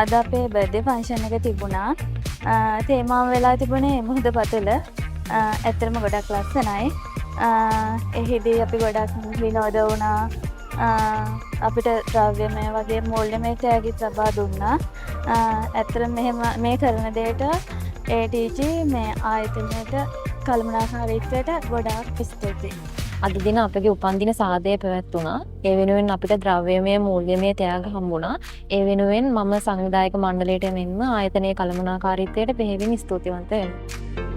අද අපේ birthday function එක තිබුණා. තේමාව වෙලා තිබුණේ මුහුද පතුල. ඇත්තටම ගොඩක් ලස්සනයි. එහිදී අපි ගොඩක් විනෝද වුණා. අපිට ද්‍රව්‍යමය වගේ මූල්‍යමය තෑගිත් ලබා දුන්නා. ඇත්තටම මෙහෙම මේ කරන දෙයට ATG මේ ආයතනයට කළමනාකාරීත්වයට ගොඩාක් ස්තුතියි. අද දින අපගේ උපන්දින සාදය පැවැත්වුණා. ඒ වෙනුවෙන් අපිට ද්‍රව්‍යමය මූල්‍යමය ත්‍යාග හම්බුණා. ඒ වෙනුවෙන් මම සංවිධායක මණ්ඩලයට මෙන්ම ආයතනයේ කළමනාකාරීත්වයට බෙහෙවින් ස්තුතිවන්ත වෙනවා.